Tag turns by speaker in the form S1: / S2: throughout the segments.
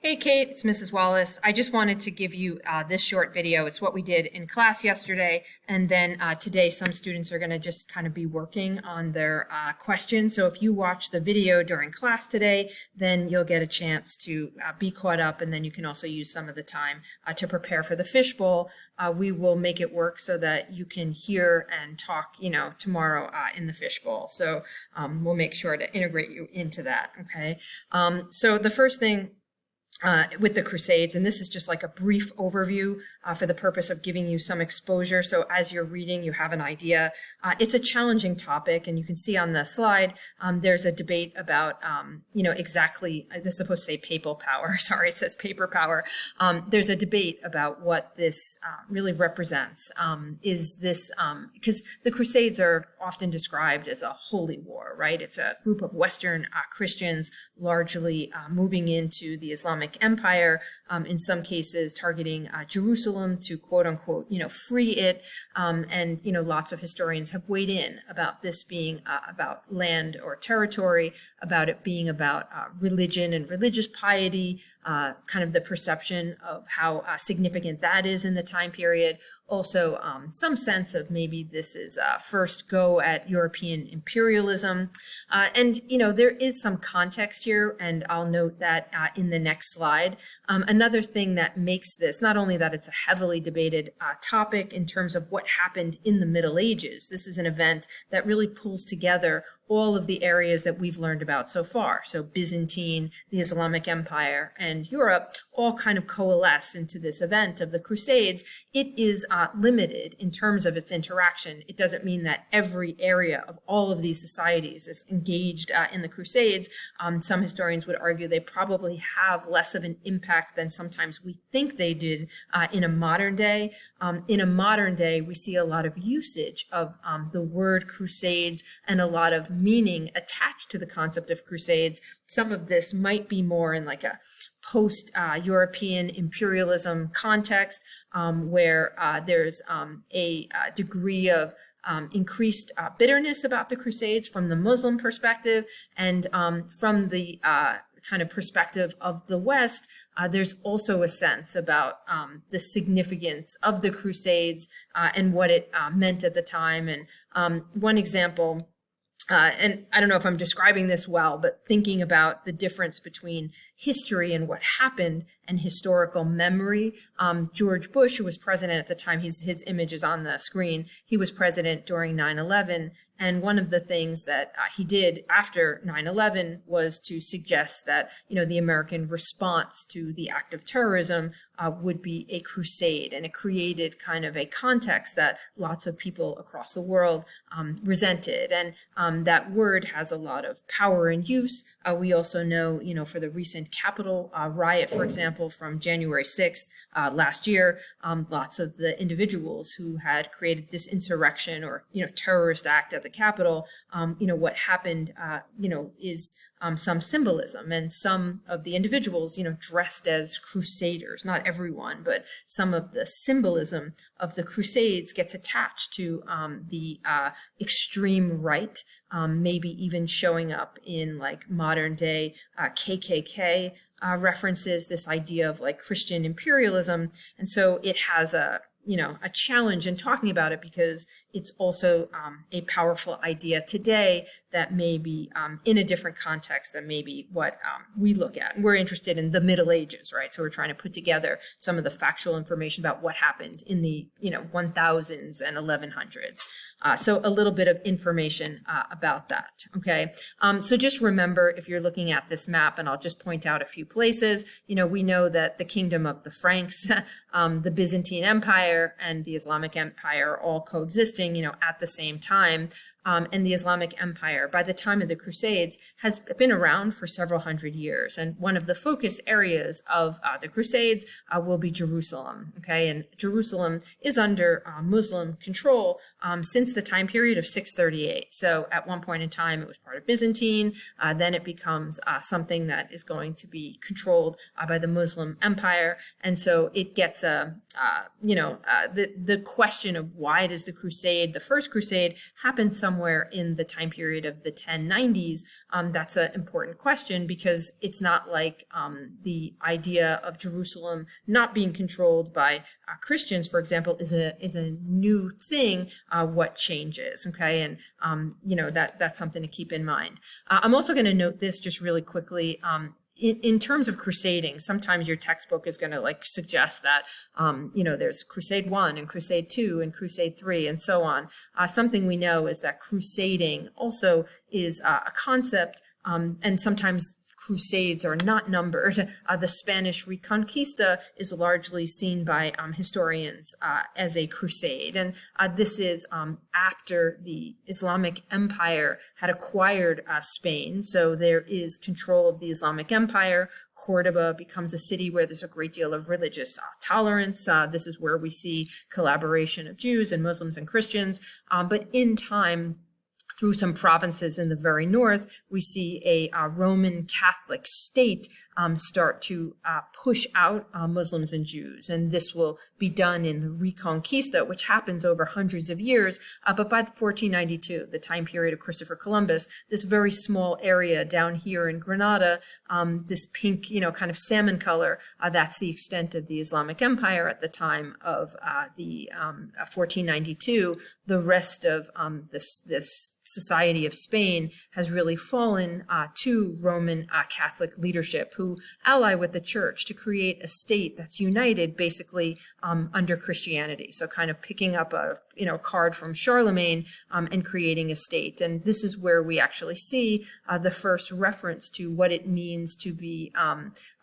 S1: Hey Kate, it's Mrs. Wallace. I just wanted to give you this short video. It's what we did in class yesterday, and then today some students are going to just kind of be working on their questions. So if you watch the video during class today, then you'll get a chance to be caught up, and then you can also use some of the time to prepare for the fishbowl. We will make it work so that you can hear and talk, tomorrow in the fishbowl. So we'll make sure to integrate you into that, okay? So the first thing with the Crusades, and this is just like a brief overview for the purpose of giving you some exposure. So as you're reading, you have an idea. It's a challenging topic, and you can see on the slide, there's a debate about, exactly, this is supposed to say papal power. Sorry, it says paper power. There's a debate about what this really represents. Is this, because the Crusades are often described as a holy war, right? It's a group of Western Christians largely moving into the Islamic Empire, in some cases targeting Jerusalem to quote unquote, free it. And, lots of historians have weighed in about this being about land or territory, about it being about religion and religious piety, kind of the perception of how significant that is in the time period. Also, some sense of maybe this is first go at European imperialism. And, there is some context here, and I'll note that in the next slide. Another thing that makes this, not only that it's a heavily debated topic in terms of what happened in the Middle Ages, this is an event that really pulls together all of the areas that we've learned about so far. So Byzantine, the Islamic Empire, and Europe all kind of coalesce into this event of the Crusades. It is limited in terms of its interaction. It doesn't mean that every area of all of these societies is engaged in the Crusades. Some historians would argue they probably have less of an impact than sometimes we think they did in a modern day. In a modern day, we see a lot of usage of the word crusade and a lot of meaning attached to the concept of crusades. Some of this might be more in like a post-European imperialism context, where there's a degree of increased bitterness about the Crusades from the Muslim perspective, and from the kind of perspective of the West, there's also a sense about the significance of the Crusades and what it meant at the time. And one example, and I don't know if I'm describing this well, but thinking about the difference between history and what happened and historical memory. George Bush, who was president at the time, his image is on the screen. He was president during 9/11. And one of the things that he did after 9/11 was to suggest that, the American response to the act of terrorism would be a crusade. And it created kind of a context that lots of people across the world resented. And that word has a lot of power and use. We also know, for the recent Capitol riot, for example, from January 6th last year, lots of the individuals who had created this insurrection or, terrorist act at the Capitol, what happened, is some symbolism, and some of the individuals, dressed as crusaders, not everyone, but some of the symbolism of the Crusades gets attached to the extreme right, maybe even showing up in like modern day KKK references, this idea of like Christian imperialism. And so it has a challenge in talking about it, because it's also a powerful idea today that may be in a different context than maybe what we look at. And we're interested in the Middle Ages, right? So we're trying to put together some of the factual information about what happened in the 1000s and 1100s. So a little bit of information about that, okay? So just remember, if you're looking at this map, and I'll just point out a few places, we know that the kingdom of the Franks, the Byzantine Empire, and the Islamic Empire are all coexisting, at the same time. And the Islamic Empire, by the time of the Crusades, has been around for several hundred years. And one of the focus areas of the Crusades will be Jerusalem, okay? And Jerusalem is under Muslim control since the time period of 638. So at one point in time, it was part of Byzantine. Then it becomes something that is going to be controlled by the Muslim Empire. And so it gets the question of why does the First Crusade, happen somewhere somewhere in the time period of the 1090s, that's an important question, because it's not like the idea of Jerusalem not being controlled by Christians, for example, is a new thing. What changes? Okay, and that's something to keep in mind. I'm also going to note this just really quickly. In terms of crusading, sometimes your textbook is going to suggest that, there's Crusade 1 and Crusade 2 and Crusade 3 and so on. Something we know is that crusading also is a concept, and sometimes crusades are not numbered. The Spanish Reconquista is largely seen by historians as a crusade. And this is after the Islamic Empire had acquired Spain. So there is control of the Islamic Empire. Cordoba becomes a city where there's a great deal of religious tolerance. This is where we see collaboration of Jews and Muslims and Christians. But in time, through some provinces in the very north, we see a Roman Catholic state start to push out Muslims and Jews. And this will be done in the Reconquista, which happens over hundreds of years. But by 1492, the time period of Christopher Columbus, this very small area down here in Granada, this pink, kind of salmon color, that's the extent of the Islamic Empire at the time of the 1492. The rest of this society of Spain has really fallen to Roman Catholic leadership, who ally with the church to create a state that's united basically under Christianity. So kind of picking up a card from Charlemagne and creating a state. And this is where we actually see the first reference to what it means to be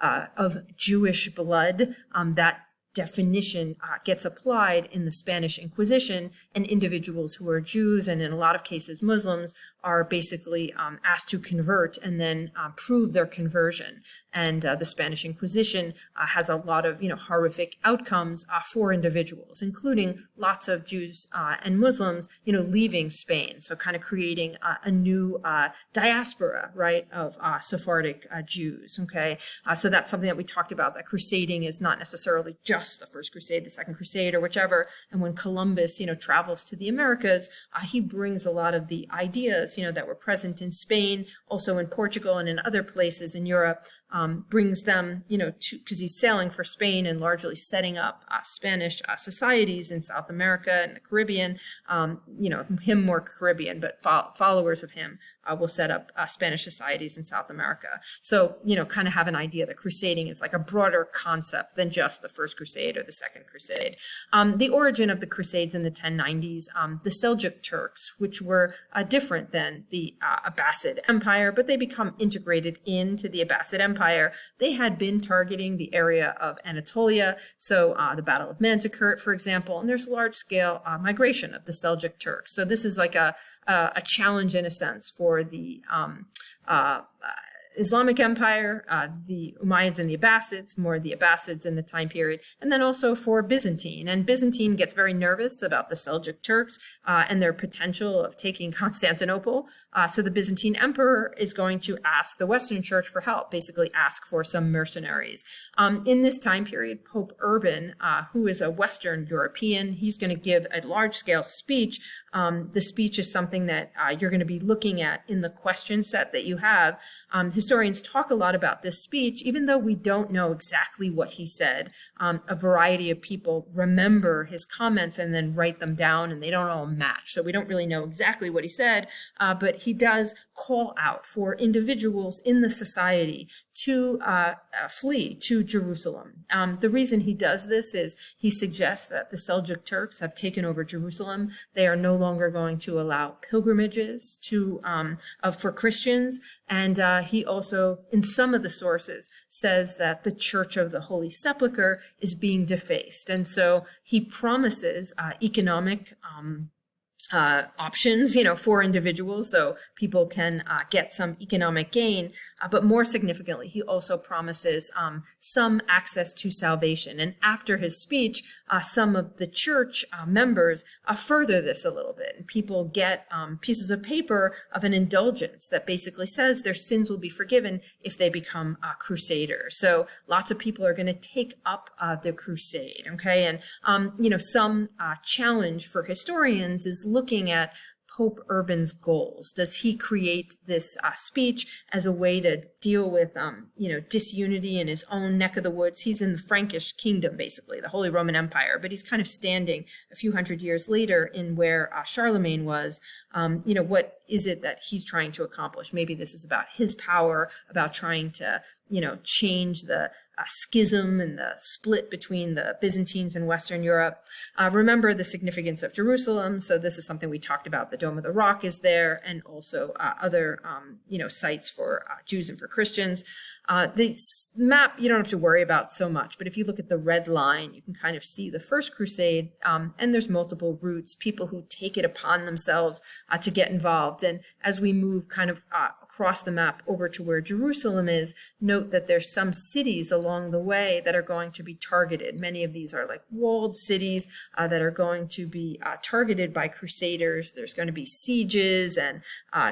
S1: of Jewish blood. That definition gets applied in the Spanish Inquisition, and individuals who are Jews and in a lot of cases Muslims are basically asked to convert and then prove their conversion. And the Spanish Inquisition has a lot of horrific outcomes for individuals, including lots of Jews and Muslims leaving Spain, so kind of creating a new diaspora, right, of Sephardic Jews. Okay, so that's something that we talked about, that crusading is not necessarily just the First Crusade, the Second Crusade, or whichever. And when Columbus travels to the Americas, he brings a lot of the ideas that were present in Spain, also in Portugal and in other places in Europe, brings them, because he's sailing for Spain and largely setting up Spanish societies in South America and the Caribbean. Him more Caribbean, but followers of him will set up Spanish societies in South America. So, kind of have an idea that crusading is like a broader concept than just the First Crusade or the Second Crusade. The origin of the Crusades in the 1090s, the Seljuk Turks, which were different than the Abbasid Empire, but they become integrated into the Abbasid Empire. They had been targeting the area of Anatolia, so the Battle of Manzikert, for example, and there's large-scale migration of the Seljuk Turks. So this is like a challenge in a sense for the Islamic Empire, the Umayyads and the Abbasids, more the Abbasids in the time period, and then also for Byzantine. And Byzantine gets very nervous about the Seljuk Turks and their potential of taking Constantinople. So the Byzantine emperor is going to ask the Western Church for help, basically ask for some mercenaries. In this time period, Pope Urban, who is a Western European, he's going to give a large-scale speech. The speech is something that you're going to be looking at in the question set that you have. Historians talk a lot about this speech, even though we don't know exactly what he said. A variety of people remember his comments and then write them down, and they don't all match. So we don't really know exactly what he said, but he does call out for individuals in the society to flee to Jerusalem. The reason he does this is he suggests that the Seljuk Turks have taken over Jerusalem. They are no longer going to allow pilgrimages for Christians. And he also, in some of the sources, says that the Church of the Holy Sepulchre is being defaced. And so he promises economic options, for individuals, so people can get some economic gain. But more significantly, he also promises some access to salvation. And after his speech, some of the church members further this a little bit. And people get pieces of paper of an indulgence that basically says their sins will be forgiven if they become crusaders. So lots of people are going to take up the crusade, okay? And, some challenge for historians is looking at Pope Urban's goals? Does he create this speech as a way to deal with, disunity in his own neck of the woods? He's in the Frankish kingdom, basically, the Holy Roman Empire, but he's kind of standing a few hundred years later in where Charlemagne was. What is it that he's trying to accomplish? Maybe this is about his power, about trying to, change the schism and the split between the Byzantines and Western Europe. Remember the significance of Jerusalem. So this is something we talked about. The Dome of the Rock is there, and also other, sites for Jews and for Christians. This map you don't have to worry about so much, but if you look at the red line, you can kind of see the First Crusade, and there's multiple routes, people who take it upon themselves to get involved. And as we move kind of across the map over to where Jerusalem is, note that there's some cities along the way that are going to be targeted. Many of these are like walled cities that are going to be targeted by crusaders. There's going to be sieges and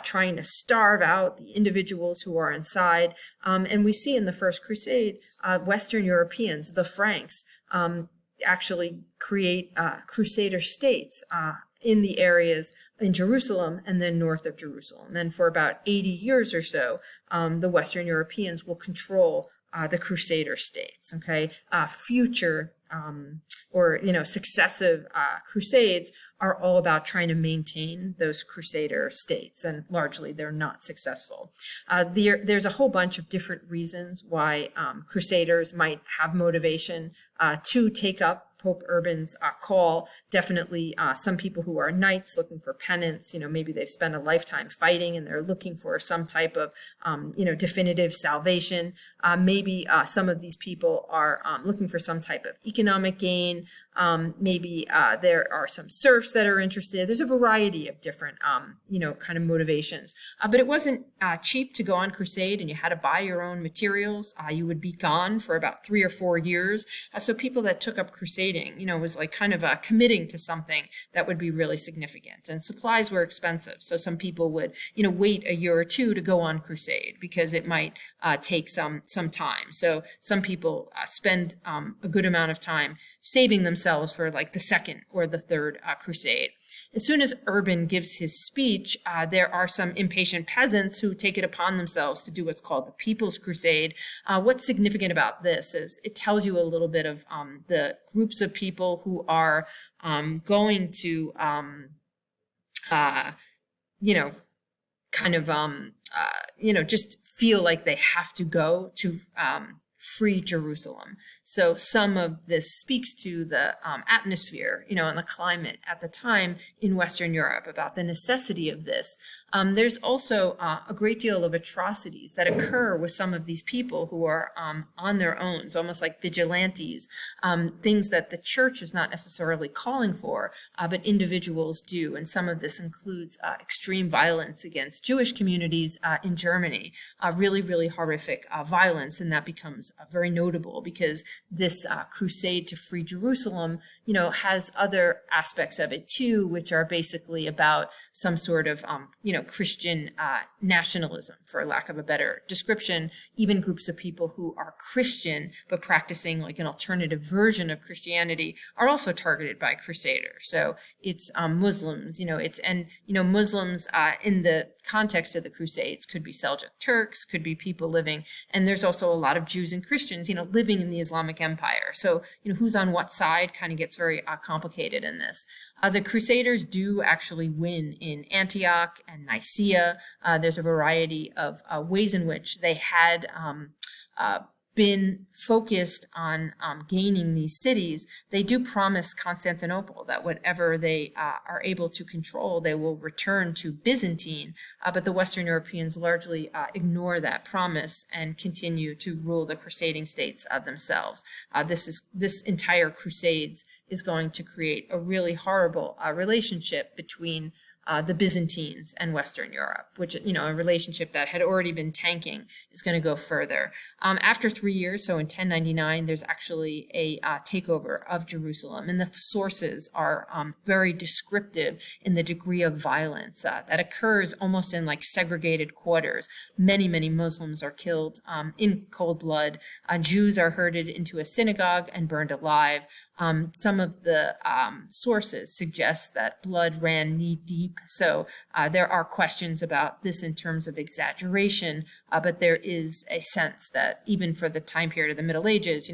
S1: trying to starve out the individuals who are inside. And we see in the First Crusade, Western Europeans, the Franks, actually create crusader states in the areas in Jerusalem and then north of Jerusalem. And for about 80 years or so, the Western Europeans will control the crusader states. Okay, future successive crusades are all about trying to maintain those crusader states, and largely they're not successful. There's a whole bunch of different reasons why crusaders might have motivation to take up Pope Urban's call. Definitely some people who are knights looking for penance, maybe they've spent a lifetime fighting and they're looking for some type of, definitive salvation. Maybe some of these people are looking for some type of economic gain. Maybe there are some serfs that are interested. There's a variety of different, kind of motivations. But it wasn't cheap to go on crusade, and you had to buy your own materials. You would be gone for about 3 or 4 years. So people that took up crusading, was like kind of committing to something that would be really significant. And supplies were expensive. So some people would, wait a year or two to go on crusade because it might take some time. So some people spend a good amount of time saving themselves for like the second or the third crusade. As soon as Urban gives his speech, there are some impatient peasants who take it upon themselves to do what's called the People's Crusade. What's significant about this is it tells you a little bit of the groups of people who are going to, just feel like they have to go to free Jerusalem. So some of this speaks to the atmosphere, and the climate at the time in Western Europe about the necessity of this. There's also a great deal of atrocities that occur with some of these people who are on their own. It's almost like vigilantes, things that the church is not necessarily calling for, but individuals do. And some of this includes extreme violence against Jewish communities in Germany, really, really horrific violence. And that becomes very notable because this crusade to free Jerusalem, has other aspects of it too, which are basically about some sort of, Christian nationalism, for lack of a better description. Even groups of people who are Christian but practicing like an alternative version of Christianity are also targeted by crusaders. So it's Muslims, Muslims in the context of the Crusades could be Seljuk Turks, could be people living, and there's also a lot of Jews and Christians, living in the Islamic Empire. So, who's on what side kind of gets very complicated in this. The Crusaders do actually win in Antioch and Nicaea. There's a variety of ways in which they had been focused on gaining these cities. They do promise Constantinople that whatever they are able to control, they will return to Byzantine, but the Western Europeans largely ignore that promise and continue to rule the crusading states themselves. This entire Crusades is going to create a really horrible relationship between the Byzantines and Western Europe, which, a relationship that had already been tanking is going to go further. After 3 years, so in 1099, there's actually a takeover of Jerusalem, and the sources are very descriptive in the degree of violence that occurs almost in like segregated quarters. Many, many Muslims are killed in cold blood. Jews are herded into a synagogue and burned alive. Some of the sources suggest that blood ran knee deep So there are questions about this in terms of exaggeration, but there is a sense that even for the time period of the Middle Ages,